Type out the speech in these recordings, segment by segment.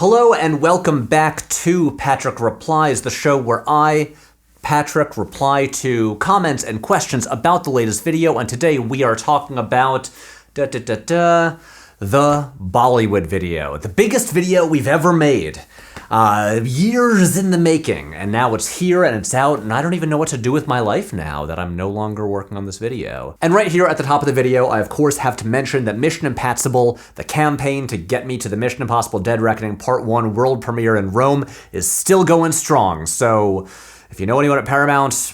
Hello and welcome back to Patrick Replies, the show where I, Patrick, reply to comments and questions about the latest video, and today we are talking about the Bollywood video. The biggest video we've ever made. Years in the making, and now it's here and it's out, and I don't even know what to do with my life now that I'm no longer working on this video. And right here at the top of the video, I of course have to mention that Mission Impossible, the campaign to get me to the Mission Impossible Dead Reckoning Part 1 world premiere in Rome, is still going strong, so if you know anyone at Paramount,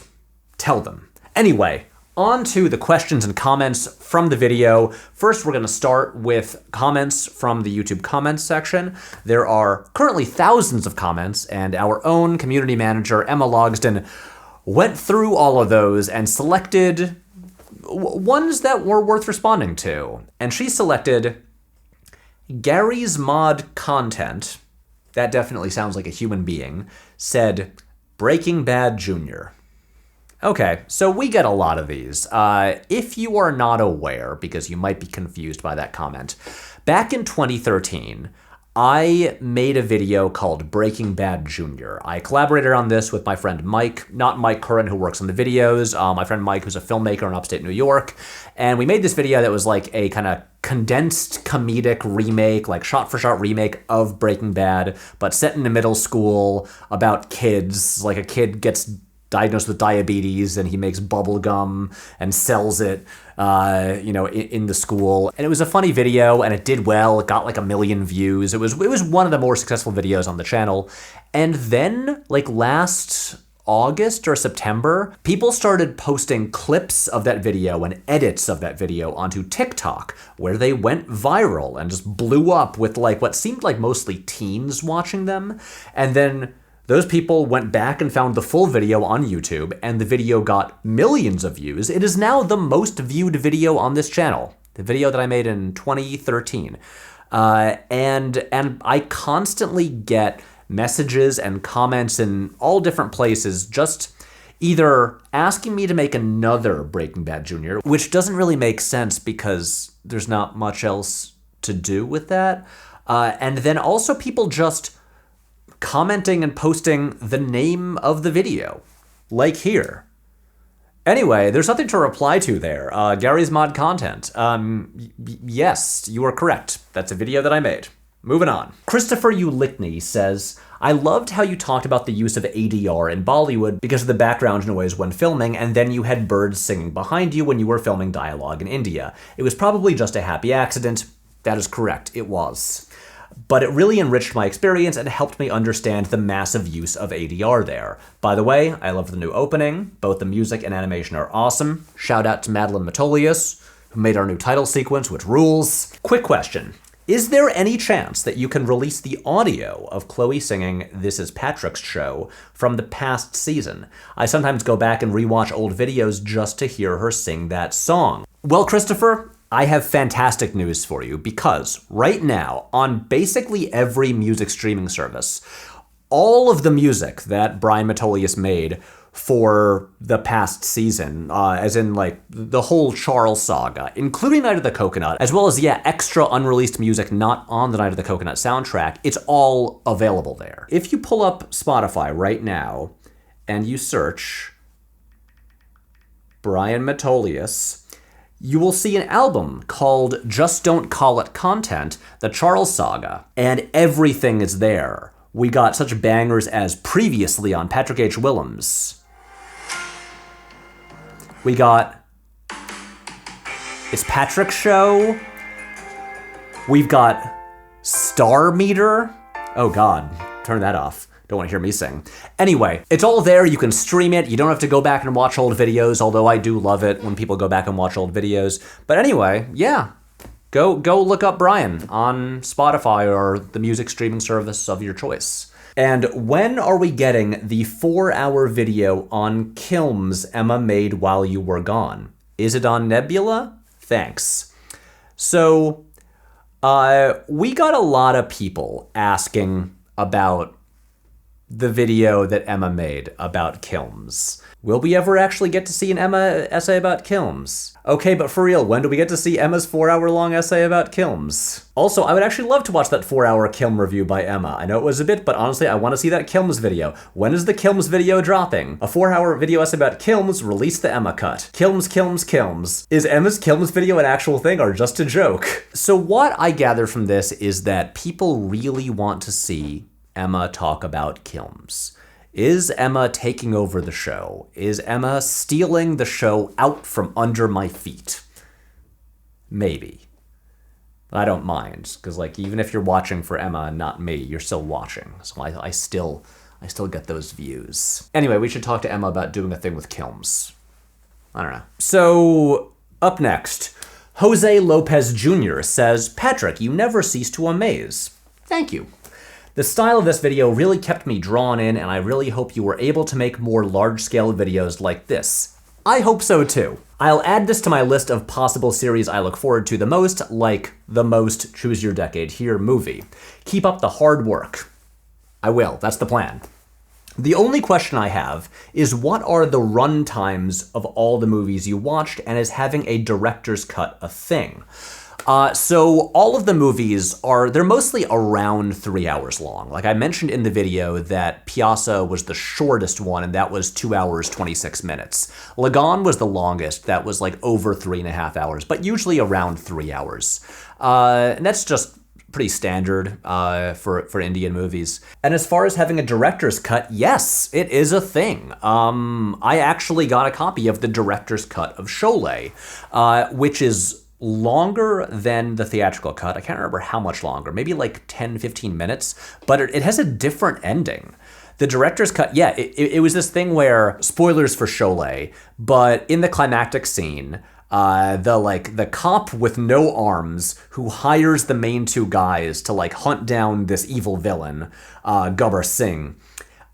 tell them. Anyway, on to the questions and comments from the video. First, we're gonna start with comments from the YouTube comments section. There are currently thousands of comments, and our own community manager, Emma Logsdon, went through all of those and selected ones that were worth responding to. And she selected Gary's Mod Content, that definitely sounds like a human being, said Breaking Bad Jr. Okay, so we get a lot of these. If you are not aware, because you might be confused by that comment, back in 2013, I made a video called Breaking Bad Jr. I collaborated on this with my friend Mike, not Mike Curran, who works on the videos, my friend Mike, who's a filmmaker in upstate New York, and we made this video that was like a kind of condensed comedic remake, like shot-for-shot remake of Breaking Bad, but set in a middle school about kids, like a kid gets diagnosed with diabetes and he makes bubble gum and sells it, in the school. And it was a funny video and it did well. It got like 1 million views. It was one of the more successful videos on the channel. And then like last August or September, people started posting clips of that video and edits of that video onto TikTok, where they went viral and just blew up with like what seemed like mostly teens watching them. And then those people went back and found the full video on YouTube, and the video got millions of views. It is now the most viewed video on this channel, the video that I made in 2013. And I constantly get messages and comments in all different places just either asking me to make another Breaking Bad Jr., which doesn't really make sense because there's not much else to do with that. And then also people just commenting and posting the name of the video, like here. Anyway, there's nothing to reply to there. Gary's Mod Content. Yes, you are correct. That's a video that I made. Moving on. Christopher Ulickney says, I loved how you talked about the use of ADR in Bollywood because of the background noise when filming, and then you had birds singing behind you when you were filming dialogue in India. It was probably just a happy accident. That is correct, it was. But it really enriched my experience and helped me understand the massive use of ADR there. By the way, I love the new opening. Both the music and animation are awesome. Shout out to Madeline Matolius, who made our new title sequence, which rules. Quick question. Is there any chance that you can release the audio of Chloe singing This Is Patrick's Show from the past season? I sometimes go back and rewatch old videos just to hear her sing that song. Well, Christopher, I have fantastic news for you because right now, on basically every music streaming service, all of the music that Brian Matolius made for the past season, as in like the whole Charles saga, including Night of the Coconut, as well as, extra unreleased music not on the Night of the Coconut soundtrack, it's all available there. If you pull up Spotify right now and you search Brian Matolius, you will see an album called Just Don't Call It Content, the Charles Saga, and everything is there. We got such bangers as Previously on Patrick H. Willems. We got It's Patrick's Show. We've got Star Meter. Oh God, turn that off. Don't want to hear me sing. Anyway, it's all there. You can stream it. You don't have to go back and watch old videos, although I do love it when people go back and watch old videos. But anyway, yeah, go look up Brian on Spotify or the music streaming service of your choice. And when are we getting the 4-hour video on Kilms Emma made while you were gone? Is it on Nebula? Thanks. So, we got a lot of people asking about the video that Emma made about Kilms. Will we ever actually get to see an Emma essay about Kilms? Okay, but for real, when do we get to see Emma's 4-hour-long essay about Kilms? Also, I would actually love to watch that 4-hour Kilm review by Emma. I know it was a bit, but honestly, I want to see that Kilms video. When is the Kilms video dropping? A 4-hour video essay about Kilms, release the Emma cut. Kilms, Kilms, Kilms. Is Emma's Kilms video an actual thing or just a joke? So what I gather from this is that people really want to see Emma talk about Kilms. Is Emma taking over the show? Is Emma stealing the show out from under my feet? Maybe. I don't mind, because like even if you're watching for Emma and not me, you're still watching. So I still get those views. Anyway, we should talk to Emma about doing a thing with Kilms. I don't know. So up next, Jose Lopez Jr. says, "Patrick, you never cease to amaze." Thank you. The style of this video really kept me drawn in, and I really hope you were able to make more large-scale videos like this. I hope so too. I'll add this to my list of possible series I look forward to the most, like the most Choose Your Decade Here movie. Keep up the hard work. I will, that's the plan. The only question I have is what are the run times of all the movies you watched, and is having a director's cut a thing? So all of the movies they're mostly around 3 hours long. Like I mentioned in the video that Piazza was the shortest one, and that was 2 hours, 26 minutes. Lagan was the longest, that was like over 3.5 hours, but usually around 3 hours. And that's just pretty standard for Indian movies. And as far as having a director's cut, yes, it is a thing. I actually got a copy of the director's cut of Sholay, which is longer than the theatrical cut. I can't remember how much longer, maybe like 10, 15 minutes, but it has a different ending. The director's cut, yeah, it was this thing where, spoilers for Sholay, but in the climactic scene, the cop with no arms who hires the main two guys to like hunt down this evil villain, Gabbar Singh,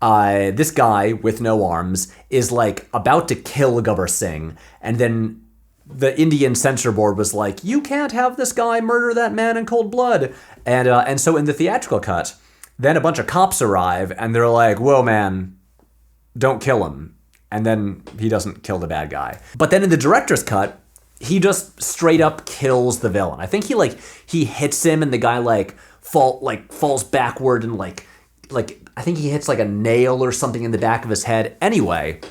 this guy with no arms is like about to kill Gabbar Singh, and then the Indian censor board was like, you can't have this guy murder that man in cold blood. And so in the theatrical cut, then a bunch of cops arrive and they're like, whoa, man, don't kill him. And then he doesn't kill the bad guy. But then in the director's cut, he just straight up kills the villain. I think he hits him and the guy falls backward and like I think he hits like a nail or something in the back of his head. Anyway,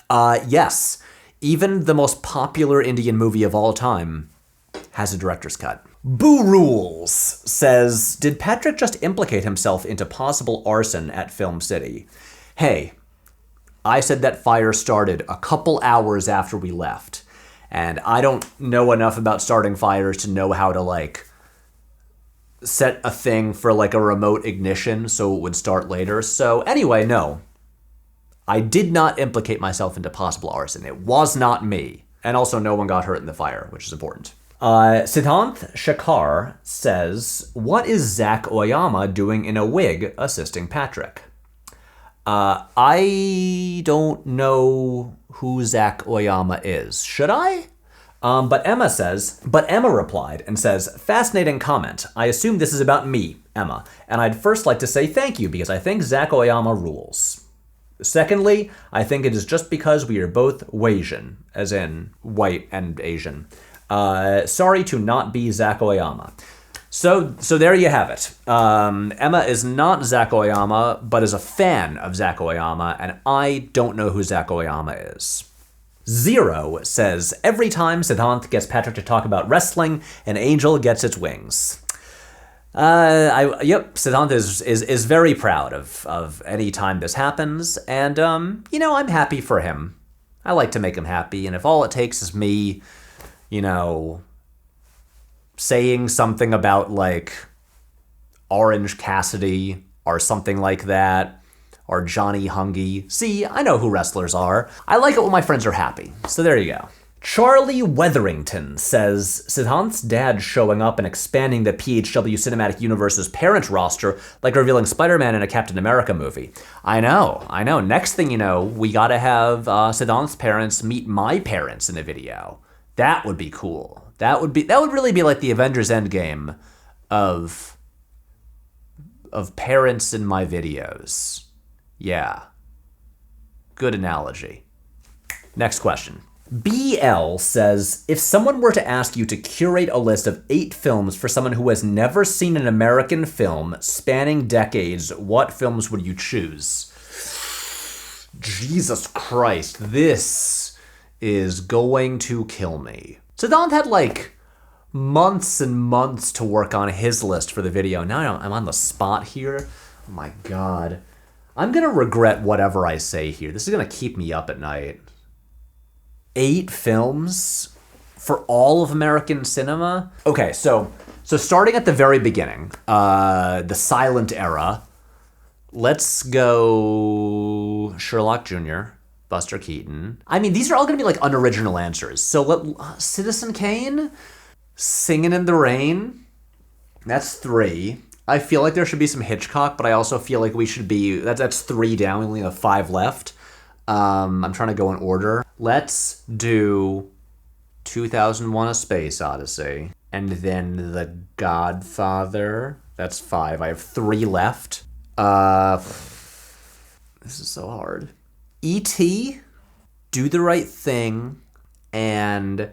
yes. Even the most popular Indian movie of all time has a director's cut. Boo Rules says, did Patrick just implicate himself into possible arson at Film City? Hey, I said that fire started a couple hours after we left, and I don't know enough about starting fires to know how to like set a thing for like a remote ignition so it would start later. So anyway, no. I did not implicate myself into possible arson. It was not me. And also no one got hurt in the fire, which is important. Siddhanth Shakar says, what is Zach Oyama doing in a wig assisting Patrick? I don't know who Zach Oyama is. Should I? But Emma replied and says, fascinating comment. I assume this is about me, Emma. And I'd first like to say thank you because I think Zach Oyama rules. Secondly, I think it is just because we are both Wasian, as in white and Asian. Sorry to not be Zach Oyama. So there you have it. Emma is not Zach Oyama, but is a fan of Zach Oyama, and I don't know who Zach Oyama is. Zero says, every time Siddhanth gets Patrick to talk about wrestling, an angel gets its wings. Siddhanth is very proud of any time this happens, and, I'm happy for him. I like to make him happy, and if all it takes is me, saying something about, like, Orange Cassidy, or something like that, or Johnny Hungy. See, I know who wrestlers are. I like it when my friends are happy, so there you go. Charlie Weatherington says, Siddhanth's dad showing up and expanding the PHW Cinematic Universe's parent roster like revealing Spider-Man in a Captain America movie. I know. Next thing you know, we gotta have Siddhanth's parents meet my parents in a video. That would be cool. That would really be like the Avengers Endgame of parents in my videos. Yeah. Good analogy. Next question. BL says, if someone were to ask you to curate a list of 8 films for someone who has never seen an American film spanning decades, what films would you choose? Jesus Christ, this is going to kill me. Siddhant had like months and months to work on his list for the video. Now I'm on the spot here. Oh my God. I'm gonna regret whatever I say here. This is gonna keep me up at night. 8 films for all of American cinema? Okay, so starting at the very beginning, the silent era, let's go Sherlock Jr., Buster Keaton. I mean, these are all gonna be like unoriginal answers. So Citizen Kane, Singin' in the Rain, that's 3. I feel like there should be some Hitchcock, but I also feel like we should be, that's 3 down, we only have 5 left. I'm trying to go in order. Let's do 2001: A Space Odyssey. And then The Godfather. That's 5. I have 3 left. This is so hard. E.T., Do the Right Thing, and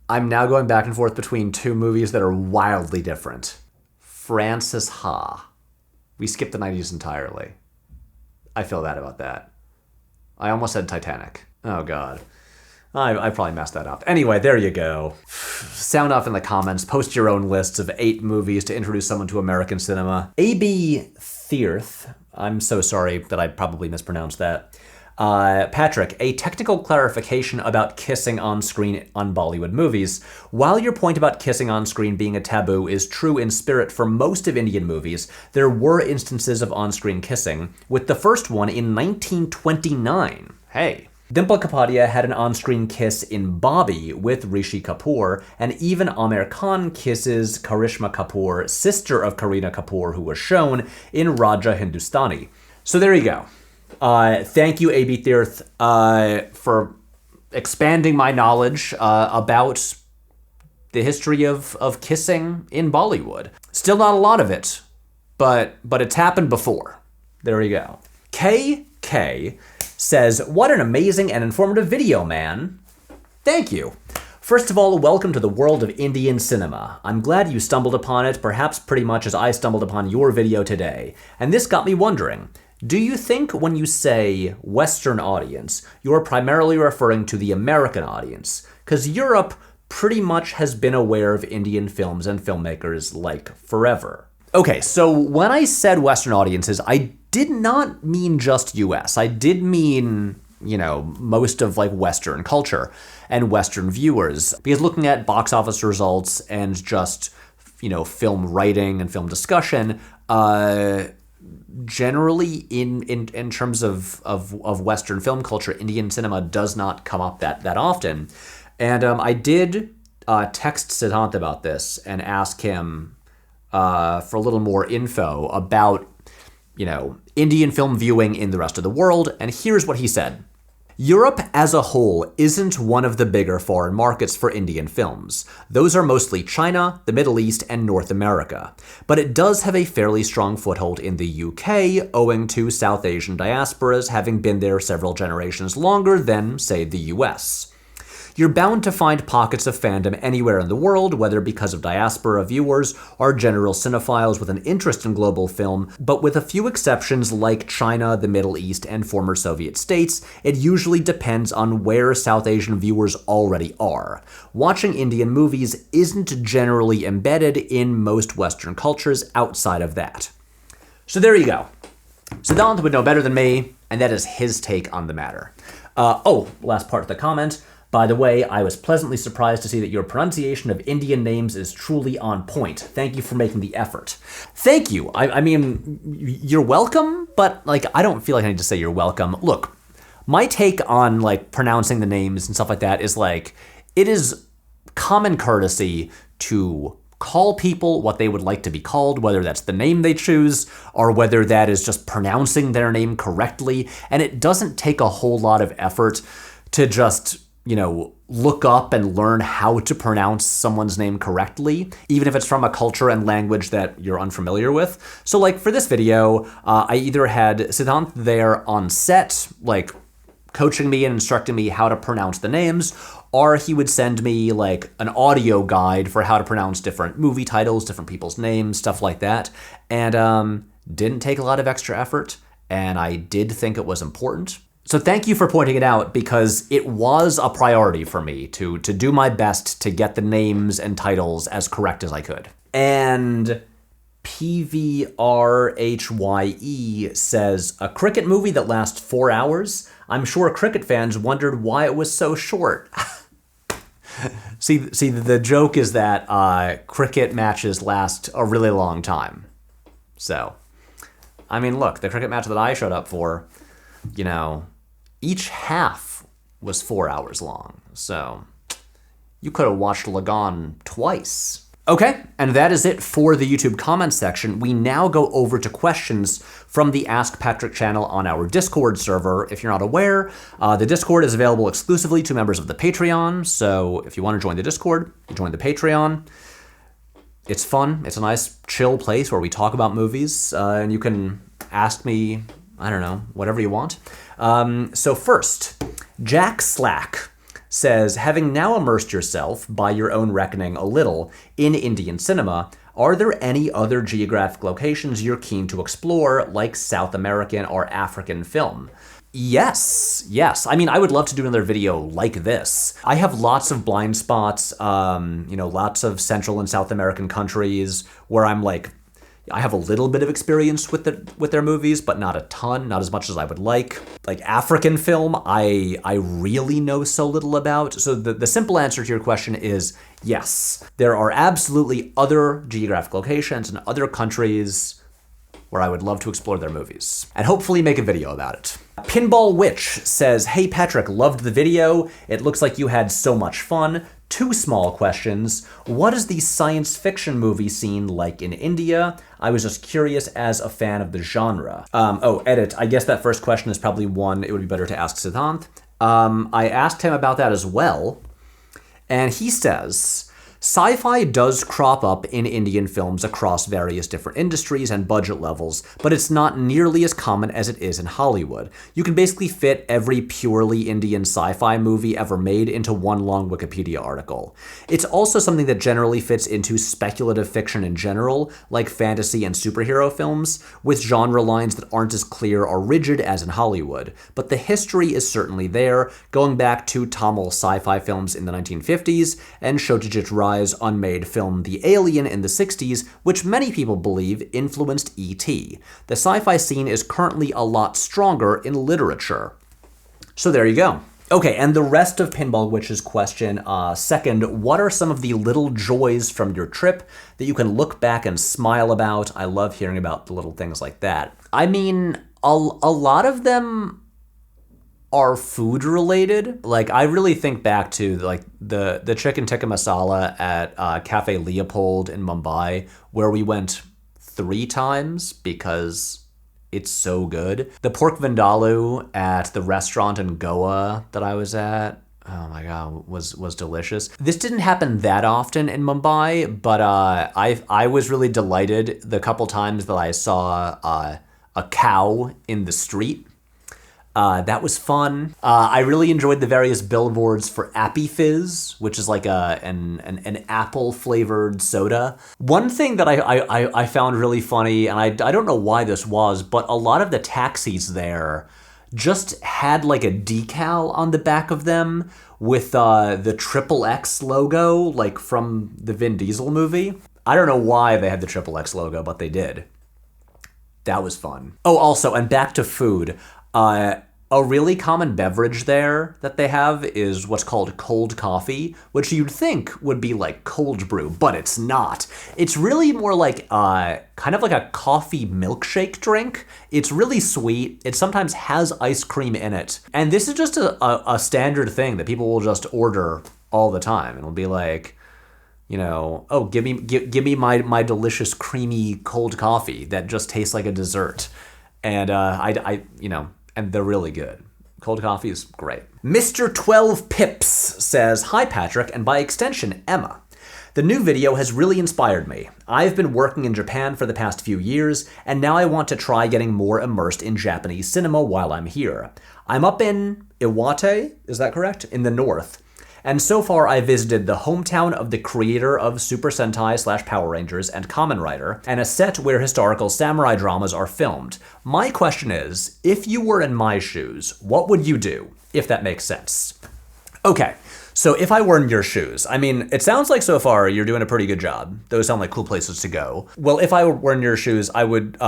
I'm now going back and forth between 2 movies that are wildly different. Frances Ha. We skipped the 90s entirely. I feel bad about that. I almost said Titanic. Oh, God. I probably messed that up. Anyway, there you go. Sound off in the comments. Post your own lists of 8 movies to introduce someone to American cinema. A.B. Thierth. I'm so sorry that I probably mispronounced that. Patrick, a technical clarification about kissing on screen on Bollywood movies. While your point about kissing on screen being a taboo is true in spirit for most of Indian movies, there were instances of on-screen kissing, with the first one in 1929. Hey. Dimple Kapadia had an on-screen kiss in Bobby with Rishi Kapoor, and even Aamir Khan kisses Karishma Kapoor, sister of Kareena Kapoor, who was shown in Raja Hindustani. So there you go. Thank you, A.B. Thierth, for expanding my knowledge about the history of kissing in Bollywood. Still not a lot of it, but it's happened before. There you go. KK says, what an amazing and informative video, man. Thank you. First of all, welcome to the world of Indian cinema. I'm glad you stumbled upon it, perhaps pretty much as I stumbled upon your video today. And this got me wondering, do you think when you say Western audience, you're primarily referring to the American audience? Because Europe pretty much has been aware of Indian films and filmmakers like forever. Okay, so when I said Western audiences, I did not mean just US. I did mean, most of like Western culture and Western viewers. Because looking at box office results and just, film writing and film discussion, generally in terms of Western film culture, Indian cinema does not come up that often. And I did text Siddhant about this and ask him for a little more info about, Indian film viewing in the rest of the world. And here's what he said. Europe as a whole isn't one of the bigger foreign markets for Indian films. Those are mostly China, the Middle East, and North America. But it does have a fairly strong foothold in the UK, owing to South Asian diasporas having been there several generations longer than, say, the US. You're bound to find pockets of fandom anywhere in the world, whether because of diaspora viewers or general cinephiles with an interest in global film, but with a few exceptions like China, the Middle East, and former Soviet states, it usually depends on where South Asian viewers already are. Watching Indian movies isn't generally embedded in most Western cultures outside of that. So there you go. Siddhant would know better than me, and that is his take on the matter. Last part of the comment. By the way, I was pleasantly surprised to see that your pronunciation of Indian names is truly on point. Thank you for making the effort. Thank you. I mean, you're welcome, but I don't feel like I need to say you're welcome. Look, my take on pronouncing the names and stuff like that is it is common courtesy to call people what they would like to be called, whether that's the name they choose or whether that is just pronouncing their name correctly. And it doesn't take a whole lot of effort to just look up and learn how to pronounce someone's name correctly, even if it's from a culture and language that you're unfamiliar with. So like for this video, I either had Siddhant there on set, like coaching me and instructing me how to pronounce the names, or he would send me like an audio guide for how to pronounce different movie titles, different people's names, stuff like that. And didn't take a lot of extra effort, and I did think it was important. So thank you for pointing it out, because it was a priority for me to do my best to get the names and titles as correct as I could. And PVRHYE says, a cricket movie that lasts 4 hours? I'm sure cricket fans wondered why it was so short. See, the joke is that cricket matches last a really long time. So, I mean, look, the cricket match that I showed up for, each half was 4 hours long. So, you could have watched Lagan twice. Okay, and that is it for the YouTube comments section. We now go over to questions from the Ask Patrick channel on our Discord server. If you're not aware, the Discord is available exclusively to members of the Patreon. So if you want to join the Discord, you join the Patreon. It's fun. It's a nice, chill place where we talk about movies, and you can ask me, I don't know, whatever you want. So first, Jack Slack says, having now immersed yourself, by your own reckoning a little, in Indian cinema, are there any other geographic locations you're keen to explore, like South American or African film? Yes. I mean, I would love to do another video like this. I have lots of blind spots, lots of Central and South American countries where I'm like, I have a little bit of experience with their movies, but not a ton, not as much as I would like. Like African film, I really know so little about. So the simple answer to your question is yes. There are absolutely other geographic locations and other countries where I would love to explore their movies, and hopefully make a video about it. Pinball Witch says, hey Patrick, loved the video. It looks like you had so much fun. 2 small questions. What is the science fiction movie scene like in India? I was just curious as a fan of the genre. Edit. I guess that first question is probably one it would be better to ask Siddhant. I asked him about that as well, and he says, sci-fi does crop up in Indian films across various different industries and budget levels, but it's not nearly as common as it is in Hollywood. You can basically fit every purely Indian sci-fi movie ever made into one long Wikipedia article. It's also something that generally fits into speculative fiction in general, like fantasy and superhero films, with genre lines that aren't as clear or rigid as in Hollywood. But the history is certainly there, going back to Tamil sci-fi films in the 1950s and Satyajit Ray's unmade film The Alien in the 60s, which many people believe influenced E.T. The sci-fi scene is currently a lot stronger in literature. So there you go. Okay, and the rest of Pinball Witch's question, second, what are some of the little joys from your trip that you can look back and smile about? I love hearing about the little things like that. I mean, a lot of them are food related. Like, I really think back to like the chicken tikka masala at Cafe Leopold in Mumbai, where we went 3 times because it's so good. The pork vindaloo at the restaurant in Goa that I was at, oh my god, was delicious. This didn't happen that often in Mumbai, but I was really delighted the couple times that I saw a cow in the street. That was fun. I really enjoyed the various billboards for Appy Fizz, which is like an apple-flavored soda. One thing that I found really funny, and I don't know why this was, but a lot of the taxis there just had like a decal on the back of them with the XXX logo, like from the Vin Diesel movie. I don't know why they had the XXX logo, but they did. That was fun. Oh, also, and back to food. A really common beverage there that they have is what's called cold coffee, which you'd think would be like cold brew, but it's not. It's really more like kind of like a coffee milkshake drink. It's really sweet. It sometimes has ice cream in it. And this is just a standard thing that people will just order all the time. It'll be like, oh, give me my delicious creamy cold coffee that just tastes like a dessert. And and they're really good. Cold coffee is great. Mr. 12 Pips says, "Hi Patrick, and by extension, Emma. The new video has really inspired me. I've been working in Japan for the past few years, and now I want to try getting more immersed in Japanese cinema while I'm here. I'm up in Iwate, is that correct? In the north. And so far I visited the hometown of the creator of Super Sentai / Power Rangers and Kamen Rider, and a set where historical samurai dramas are filmed. My question is, if you were in my shoes, what would you do? If that makes sense." Okay. So if I were in your shoes, I mean, it sounds like so far you're doing a pretty good job. Those sound like cool places to go. Well, if I were in your shoes, I would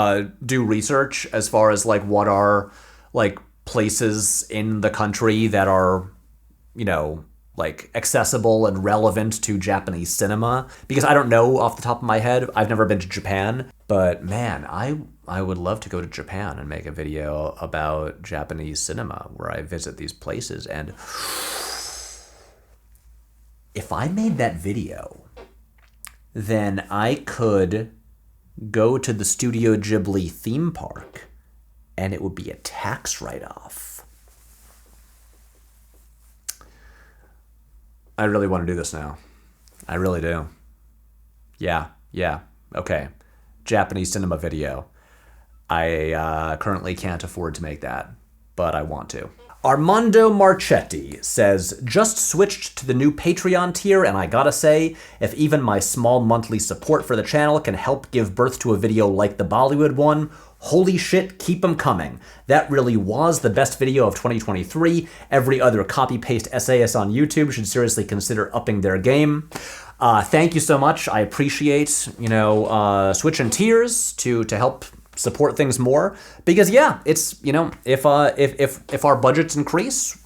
do research as far as like what are like places in the country that are, you know, like accessible and relevant to Japanese cinema. Because I don't know off the top of my head. I've never been to Japan. But man, I would love to go to Japan and make a video about Japanese cinema where I visit these places. And if I made that video, then I could go to the Studio Ghibli theme park and it would be a tax write-off. I really want to do this now. I really do. Yeah, okay. Japanese cinema video. I currently can't afford to make that, but I want to. Armando Marchetti says, "Just switched to the new Patreon tier, and I gotta say, if even my small monthly support for the channel can help give birth to a video like the Bollywood one, holy shit, keep them coming. That really was the best video of 2023. Every other copy-paste essayist on YouTube should seriously consider upping their game." Thank you so much. I appreciate, switching tiers to help support things more, because yeah, it's, if our budgets increase,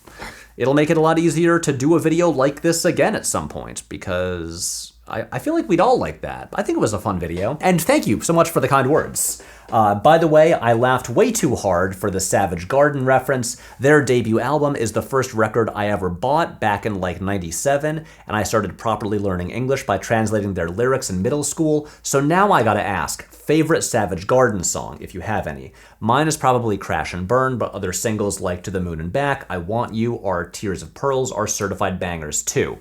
it'll make it a lot easier to do a video like this again at some point, because I feel like we'd all like that. I think it was a fun video. And thank you so much for the kind words. By the way, I laughed way too hard for the Savage Garden reference. Their debut album is the first record I ever bought back in like 97, and I started properly learning English by translating their lyrics in middle school. So now I gotta ask, favorite Savage Garden song, if you have any. Mine is probably Crash and Burn, but other singles like To the Moon and Back, I Want You, or Tears of Pearls are certified bangers too.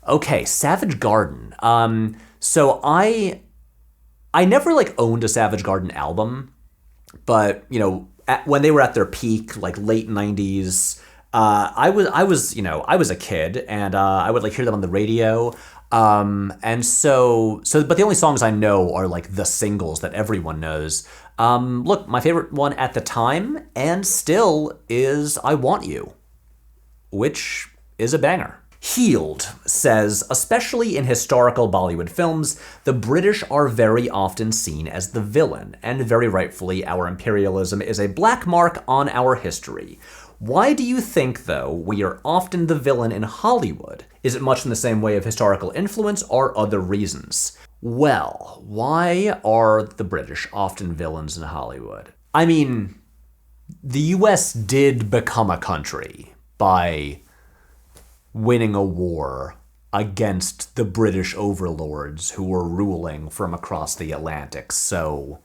Okay, Savage Garden. So I never like owned a Savage Garden album, but when they were at their peak, like late 90s, I was a kid, and I would like hear them on the radio. But the only songs I know are like the singles that everyone knows. Look, my favorite one at the time and still is I Want You, which is a banger. Healed says, "Especially in historical Bollywood films, the British are very often seen as the villain, and very rightfully our imperialism is a black mark on our history. Why do you think, though, we are often the villain in Hollywood? Is it much in the same way of historical influence or other reasons?" Well, why are the British often villains in Hollywood? I mean, the US did become a country by winning a war against the British overlords who were ruling from across the Atlantic. So,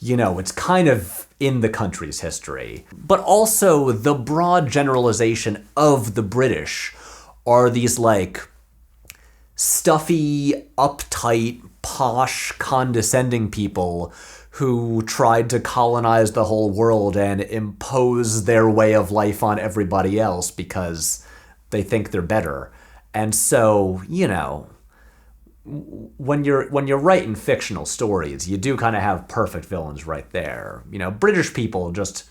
it's kind of in the country's history. But also, the broad generalization of the British are these, like, stuffy, uptight, posh, condescending people who tried to colonize the whole world and impose their way of life on everybody else because they think they're better. And so, when you're writing fictional stories, you do kind of have perfect villains right there. British people just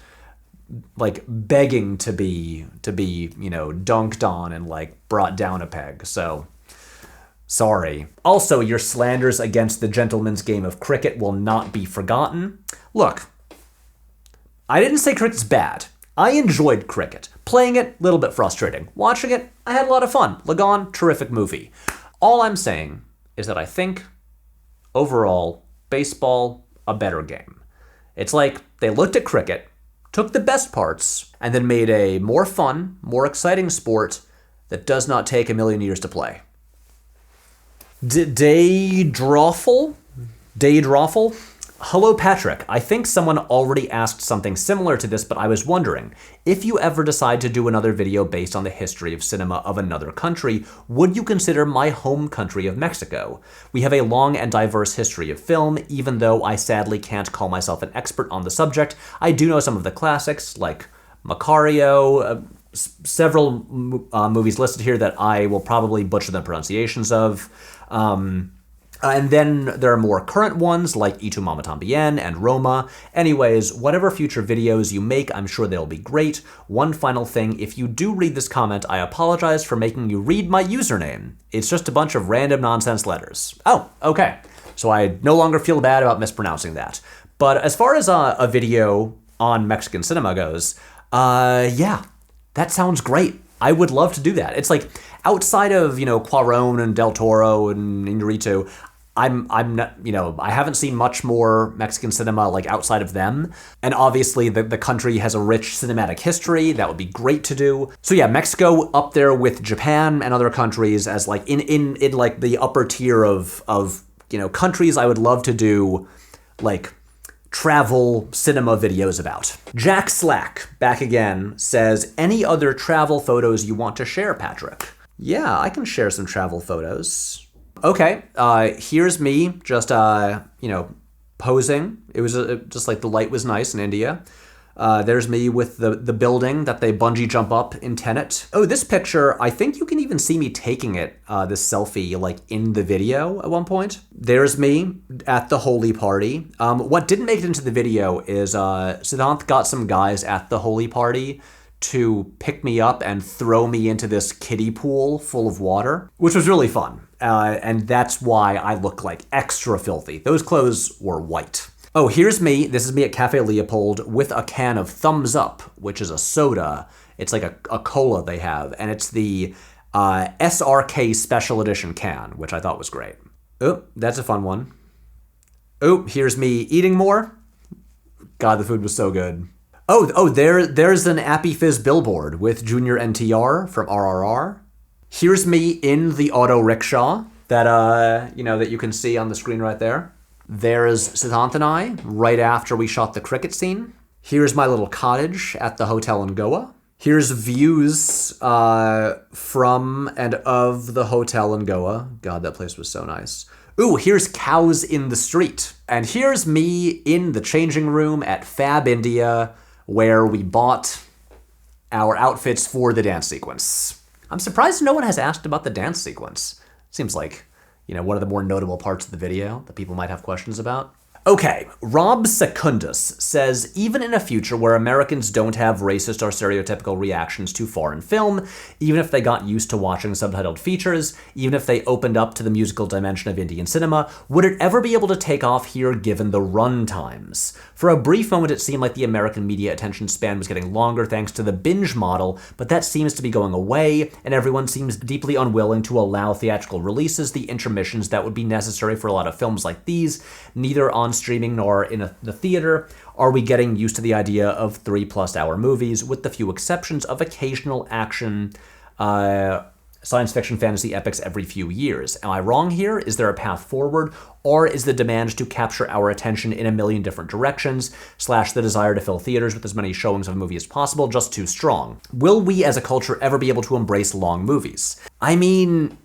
like begging to be dunked on and like brought down a peg. So sorry. Also, your slanders against the gentleman's game of cricket will not be forgotten. Look, I didn't say cricket's bad. I enjoyed cricket. Playing it, a little bit frustrating. Watching it, I had a lot of fun. Lagan, terrific movie. All I'm saying is that I think, overall, baseball, a better game. It's like they looked at cricket, took the best parts, and then made a more fun, more exciting sport that does not take a million years to play. Daydrawful? Hello, Patrick. I think someone already asked something similar to this, but I was wondering, if you ever decide to do another video based on the history of cinema of another country, would you consider my home country of Mexico? We have a long and diverse history of film. Even though I sadly can't call myself an expert on the subject, I do know some of the classics, like Macario, several movies listed here that I will probably butcher the pronunciations of. And then there are more current ones like Y Tu Mama Tambien and Roma. Anyways, whatever future videos you make, I'm sure they'll be great. One final thing, if you do read this comment, I apologize for making you read my username. It's just a bunch of random nonsense letters. Oh, okay. So I no longer feel bad about mispronouncing that. But as far as a video on Mexican cinema goes, yeah, that sounds great. I would love to do that. It's like, outside of, Cuarón and Del Toro and Iñárritu, I'm not, I haven't seen much more Mexican cinema like outside of them. And obviously the country has a rich cinematic history. That would be great to do. So yeah, Mexico up there with Japan and other countries as like in like the upper tier of countries I would love to do like travel cinema videos about. Jack Slack, back again, says, any other travel photos you want to share, Patrick? Yeah, I can share some travel photos. Okay, here's me just, posing. It was just like the light was nice in India. There's me with the building that they bungee jump up in Tenet. Oh, this picture, I think you can even see me taking it, this selfie, like in the video at one point. There's me at the holy party. What didn't make it into the video is Siddhant got some guys at the holy party to pick me up and throw me into this kiddie pool full of water, which was really fun. And that's why I look like extra filthy. Those clothes were white. Oh, here's me. This is me at Cafe Leopold with a can of Thumbs Up, which is a soda. It's like a cola they have, and it's the SRK Special Edition can, which I thought was great. Oh, that's a fun one. Oh, here's me eating more. God, the food was so good. Oh, there's an Appy Fizz billboard with Junior NTR from RRR. Here's me in the auto rickshaw that that you can see on the screen right there. There's Siddhant and I right after we shot the cricket scene. Here's my little cottage at the hotel in Goa. Here's views from and of the hotel in Goa. God, that place was so nice. Ooh, here's cows in the street. And here's me in the changing room at Fab India, where we bought our outfits for the dance sequence. I'm surprised no one has asked about the dance sequence. Seems like, one of the more notable parts of the video that people might have questions about. Okay, Rob Secundus says, even in a future where Americans don't have racist or stereotypical reactions to foreign film, even if they got used to watching subtitled features, even if they opened up to the musical dimension of Indian cinema, would it ever be able to take off here given the run times? For a brief moment, it seemed like the American media attention span was getting longer thanks to the binge model, but that seems to be going away, and everyone seems deeply unwilling to allow theatrical releases, the intermissions that would be necessary for a lot of films like these, neither on streaming nor in the theater. Are we getting used to the idea of 3+ hour movies, with the few exceptions of occasional action, science fiction, fantasy epics every few years? Am I wrong here? Is there a path forward? Or is the demand to capture our attention in a million different directions, / the desire to fill theaters with as many showings of a movie as possible just too strong? Will we as a culture ever be able to embrace long movies? I mean,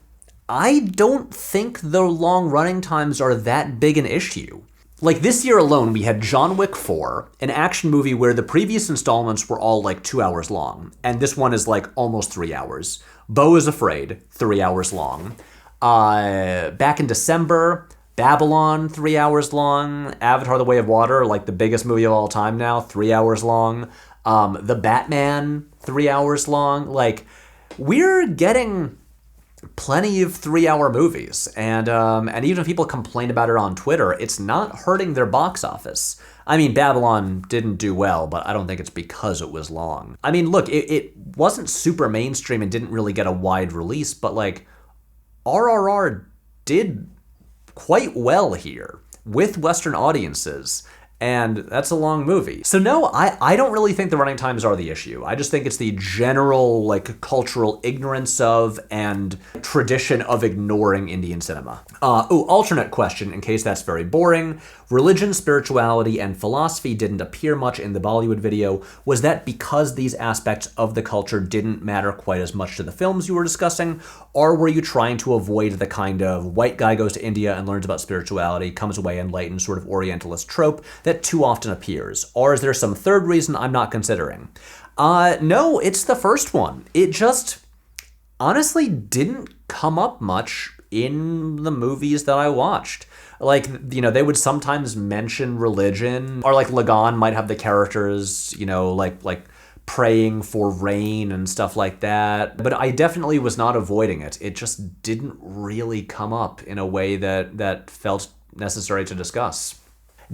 I don't think the long running times are that big an issue. Like this year alone, we had John Wick 4, an action movie where the previous installments were all like 2 hours long, and this one is like almost 3 hours. Beau is Afraid, 3 hours long. Back in December, Babylon, 3 hours long. Avatar: The Way of Water, like the biggest movie of all time now, 3 hours long. The Batman, 3 hours long. Like, we're getting plenty of 3-hour movies, and even if people complain about it on Twitter, it's not hurting their box office. I mean, Babylon didn't do well, but I don't think it's because it was long. I mean, look, it wasn't super mainstream and didn't really get a wide release, but like, RRR did quite well here with Western audiences, And that's a long movie. So no, I don't really think the running times are the issue. I just think it's the general, like, cultural ignorance of and tradition of ignoring Indian cinema. Alternate question, in case that's very boring. Religion, spirituality, and philosophy didn't appear much in the Bollywood video. Was that because these aspects of the culture didn't matter quite as much to the films you were discussing? Or were you trying to avoid the kind of white guy goes to India and learns about spirituality, comes away enlightened sort of Orientalist trope that too often appears? Or is there some third reason I'm not considering? No, it's the first one. It just honestly didn't come up much in the movies that I watched. Like, you know, they would sometimes mention religion, or like Lagan might have the characters, you know, like praying for rain and stuff like that. But I definitely was not avoiding it. It just didn't really come up in a way that felt necessary to discuss.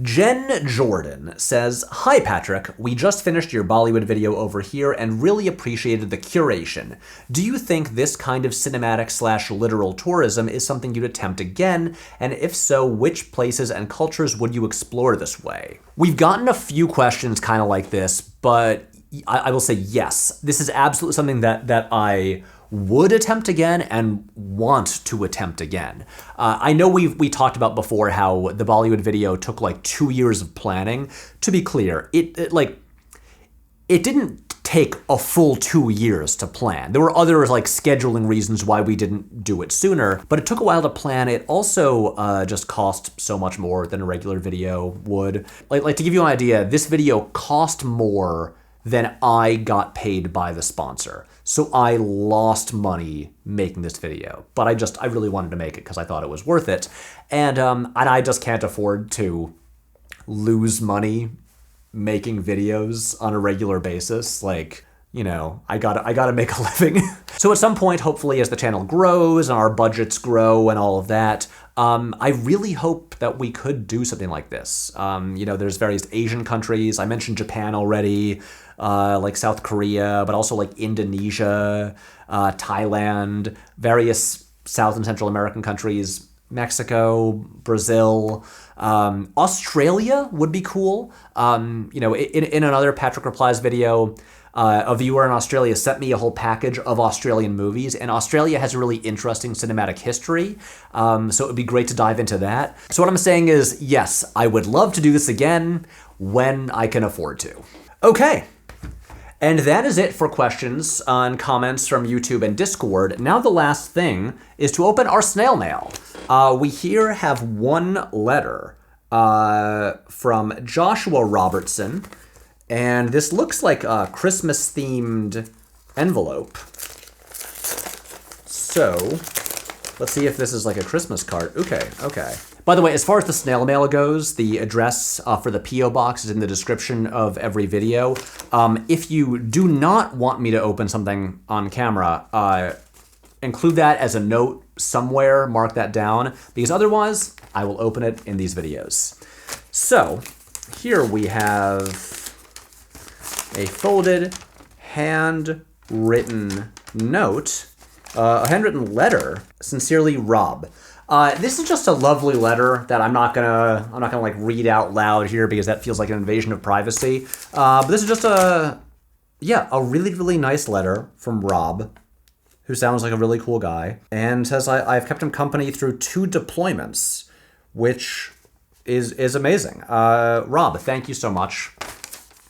Jen Jordan says, "Hi Patrick, we just finished your Bollywood video over here and really appreciated the curation. Do you think this kind of cinematic/literal tourism is something you'd attempt again? And if so, which places and cultures would you explore this way?" We've gotten a few questions kind of like this, but I will say yes. This is absolutely something that I would attempt again and want to attempt again. I know we talked about before how the Bollywood video took like 2 years of planning. To be clear, it didn't take a full 2 years to plan. There were other like scheduling reasons why we didn't do it sooner, but it took a while to plan. It also just cost so much more than a regular video would. Like to give you an idea, this video cost more than I got paid by the sponsor. So I lost money making this video, but I really wanted to make it because I thought it was worth it. And I just can't afford to lose money making videos on a regular basis. Like, you know, I gotta make a living. So at some point, hopefully as the channel grows and our budgets grow and all of that, I really hope that we could do something like this. You know, there's various Asian countries. I mentioned Japan already, like South Korea, but also like Indonesia, Thailand, various South and Central American countries, Mexico, Brazil, Australia would be cool. You know, in another Patrick Replies video, a viewer in Australia sent me a whole package of Australian movies, and Australia has a really interesting cinematic history, so it would be great to dive into that. So what I'm saying is, yes, I would love to do this again when I can afford to. Okay. And that is it for questions and comments from YouTube and Discord. Now the last thing is to open our snail mail. We here have one letter from Joshua Robertson, and this looks like a Christmas-themed envelope. So let's see if this is like a Christmas card. Okay. By the way, as far as the snail mail goes, the address for the P.O. box is in the description of every video. If you do not want me to open something on camera, include that as a note somewhere, mark that down, because otherwise I will open it in these videos. So here we have a folded, handwritten note, a handwritten letter, sincerely Rob. This is just a lovely letter that I'm not gonna like read out loud here because that feels like an invasion of privacy. But this is just a really, really nice letter from Rob, who sounds like a really cool guy, and says I've kept him company through 2 deployments, which is amazing. Rob, thank you so much.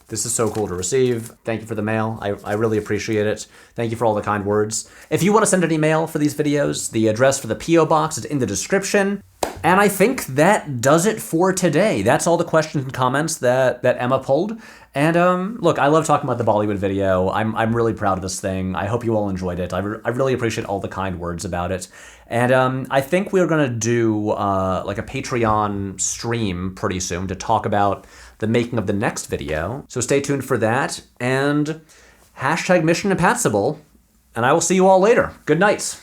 This is so cool to receive. Thank you for the mail. I really appreciate it. Thank you for all the kind words. If you want to send any mail for these videos, the address for the P.O. box is in the description. And I think that does it for today. That's all the questions and comments that Emma pulled. And look, I love talking about the Bollywood video. I'm really proud of this thing. I hope you all enjoyed it. I really appreciate all the kind words about it. And I think we're gonna do like a Patreon stream pretty soon to talk about the making of the next video. So stay tuned for that, and #Mission Impassable, and I will see you all later. Good night.